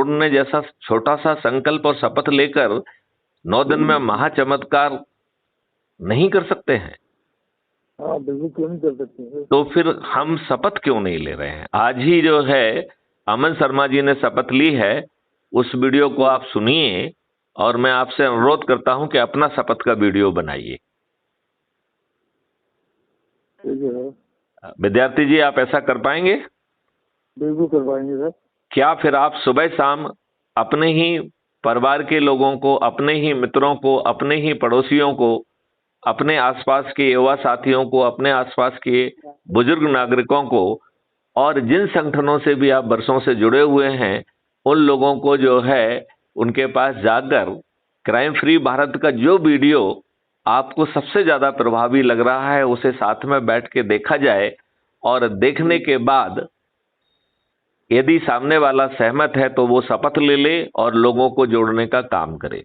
छोड़ने जैसा छोटा सा संकल्प और शपथ लेकर 9 दिन में महाचमत्कार नहीं कर सकते हैं? हाँ बिल्कुल, क्यों नहीं कर सकते हैं। तो फिर हम शपथ क्यों नहीं ले रहे हैं? आज ही जो है अमन शर्मा जी ने शपथ ली है, उस वीडियो को आप सुनिए और मैं आपसे अनुरोध करता हूं कि अपना शपथ का वीडियो बनाइए। ठीक है। विद्यार्थी जी, आप ऐसा कर पाएंगे? बिल्कुल कर पाएंगे सर। क्या फिर आप सुबह शाम अपने ही परिवार के लोगों को, अपने ही मित्रों को, अपने ही पड़ोसियों को, अपने आसपास के युवा साथियों को, अपने आसपास के बुजुर्ग नागरिकों को और जिन संगठनों से भी आप वर्षों से जुड़े हुए हैं, उन लोगों को जो है उनके पास जाकर क्राइम फ्री भारत का जो वीडियो आपको सबसे ज्यादा प्रभावी लग रहा है उसे साथ में बैठ के देखा जाए और देखने के बाद यदि सामने वाला सहमत है तो वो शपथ ले ले और लोगों को जोड़ने का काम करे।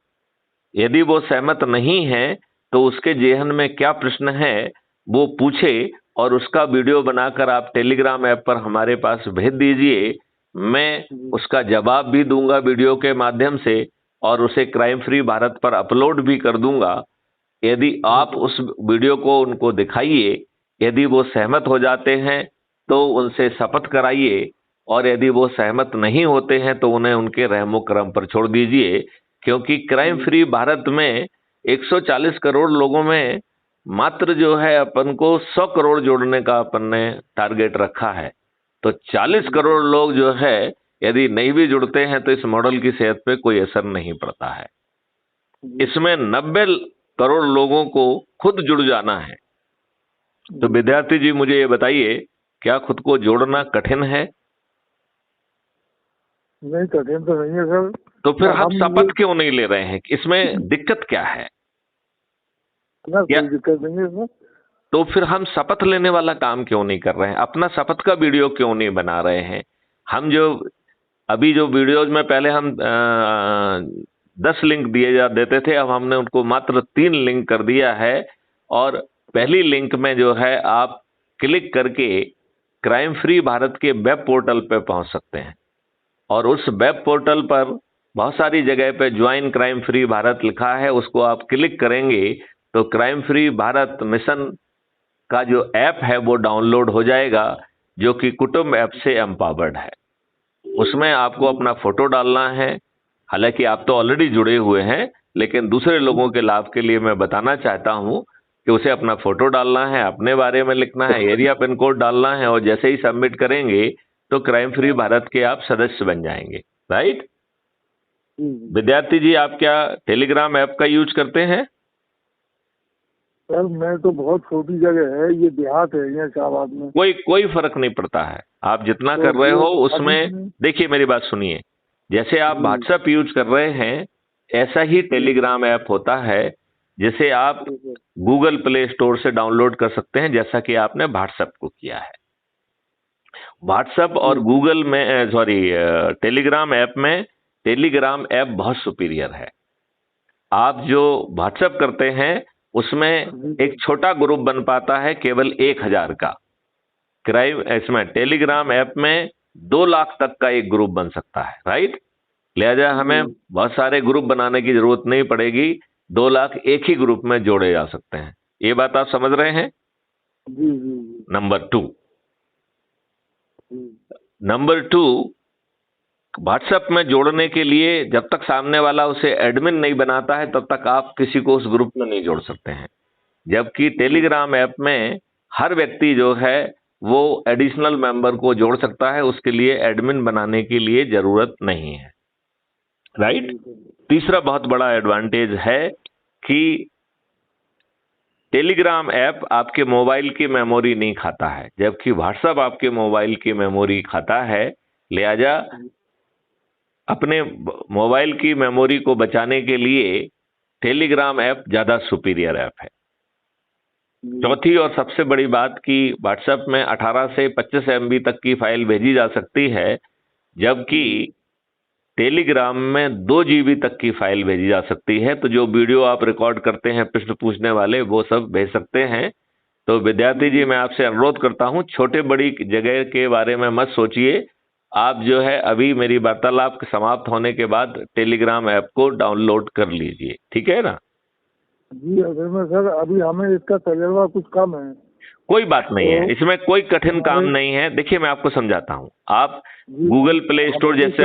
यदि वो सहमत नहीं है तो उसके जेहन में क्या प्रश्न है वो पूछे और उसका वीडियो बनाकर आप टेलीग्राम ऐप पर हमारे पास भेज दीजिए। मैं उसका जवाब भी दूंगा वीडियो के माध्यम से और उसे क्राइम फ्री भारत पर अपलोड भी कर दूंगा। यदि आप उस वीडियो को उनको दिखाइए, यदि वो सहमत हो जाते हैं तो उनसे शपथ कराइए और यदि वो सहमत नहीं होते हैं तो उन्हें उनके रहमो करम पर छोड़ दीजिए, क्योंकि क्राइम फ्री भारत में 140 करोड़ लोगों में मात्र जो है अपन को 100 करोड़ जोड़ने का अपन ने टारगेट रखा है। तो 40 करोड़ लोग जो है यदि नहीं भी जुड़ते हैं तो इस मॉडल की सेहत पे कोई असर नहीं पड़ता है। इसमें 90 करोड़ लोगों को खुद जुड़ जाना है। तो विद्यार्थी जी मुझे ये बताइए, क्या खुद को जोड़ना कठिन है? नहीं, कठिन तो नहीं है सर। तो फिर हम शपथ क्यों नहीं ले रहे हैं? इसमें दिक्कत क्या है? ना कोई दिक्कत नहीं है सर। तो फिर हम शपथ लेने वाला काम क्यों नहीं कर रहे हैं? अपना शपथ का वीडियो क्यों नहीं बना रहे हैं? हम जो अभी जो वीडियोज में पहले हम 10 लिंक देते थे, अब हमने उनको मात्र 3 लिंक कर दिया है और पहली लिंक में जो है आप क्लिक करके क्राइम फ्री भारत के वेब पोर्टल पे पहुंच सकते हैं और उस वेब पोर्टल पर बहुत सारी जगह पे ज्वाइन क्राइम फ्री भारत लिखा है, उसको आप क्लिक करेंगे तो क्राइम फ्री भारत मिशन का जो ऐप है वो डाउनलोड हो जाएगा, जो कि कुटुंब ऐप से एम्पावर्ड है। उसमें आपको अपना फोटो डालना है। हालांकि आप तो ऑलरेडी जुड़े हुए हैं, लेकिन दूसरे लोगों के लाभ के लिए मैं बताना चाहता हूं कि उसे अपना फोटो डालना है, अपने बारे में लिखना है, एरिया पिन कोड डालना है और जैसे ही सबमिट करेंगे तो क्राइम फ्री भारत के आप सदस्य बन जाएंगे। राइट विद्यार्थी जी, आप क्या टेलीग्राम ऐप का यूज करते हैं? सर मैं तो बहुत छोटी जगह है, ये देहात है, यहाँ शाहबाद में। कोई फर्क नहीं पड़ता है, आप जितना कर रहे हो उसमें। देखिए मेरी बात सुनिए, जैसे आप व्हाट्सएप यूज कर रहे हैं ऐसा ही टेलीग्राम ऐप होता है, जिसे आप गूगल प्ले स्टोर से डाउनलोड कर सकते हैं, जैसा कि आपने व्हाट्सएप को किया है। व्हाट्सएप और गूगल में टेलीग्राम ऐप में टेलीग्राम ऐप बहुत सुपीरियर है। आप जो व्हाट्सएप करते हैं उसमें एक छोटा ग्रुप बन पाता है केवल 1000 का। क्राइम इसमें टेलीग्राम ऐप में 2 लाख तक का एक ग्रुप बन सकता है। राइट, लिहाजा हमें बहुत सारे ग्रुप बनाने की जरूरत नहीं पड़ेगी, 2 लाख एक ही ग्रुप में जोड़े जा सकते हैं। ये बात आप समझ रहे हैं? नंबर 2, व्हाट्सएप में जोड़ने के लिए जब तक सामने वाला उसे एडमिन नहीं बनाता है तब तक आप किसी को उस ग्रुप में नहीं जोड़ सकते हैं। जबकि टेलीग्राम ऐप में हर व्यक्ति जो है वो एडिशनल मेंबर को जोड़ सकता है, उसके लिए एडमिन बनाने की लिए जरूरत नहीं है। राइट, तीसरा बहुत बड़ा एडवांटेज है कि टेलीग्राम ऐप आपके मोबाइल की मेमोरी नहीं खाता है, जबकि व्हाट्सएप आपके मोबाइल की मेमोरी खाता है। लिहाजा अपने मोबाइल की मेमोरी को बचाने के लिए टेलीग्राम ऐप ज्यादा सुपीरियर ऐप है। चौथी और सबसे बड़ी बात कि व्हाट्सएप में 18 से 25 MB तक की फाइल भेजी जा सकती है, जबकि टेलीग्राम में 2 GB तक की फाइल भेजी जा सकती है। तो जो वीडियो आप रिकॉर्ड करते हैं प्रश्न पूछने वाले, वो सब भेज सकते हैं। तो विद्यार्थी जी, मैं आपसे अनुरोध करता हूं, छोटे बड़ी जगह के बारे में मत सोचिए, आप जो है अभी मेरी वार्तालाप समाप्त होने के बाद टेलीग्राम ऐप को डाउनलोड कर लीजिए, ठीक है ना? जी असल में सर अभी हमें इसका तजर्बा कुछ कम है। कोई बात नहीं है, तो इसमें कोई कठिन काम हमारे नहीं है। देखिए मैं आपको समझाता हूँ। आप जी गूगल प्ले स्टोर हमारे जैसे सर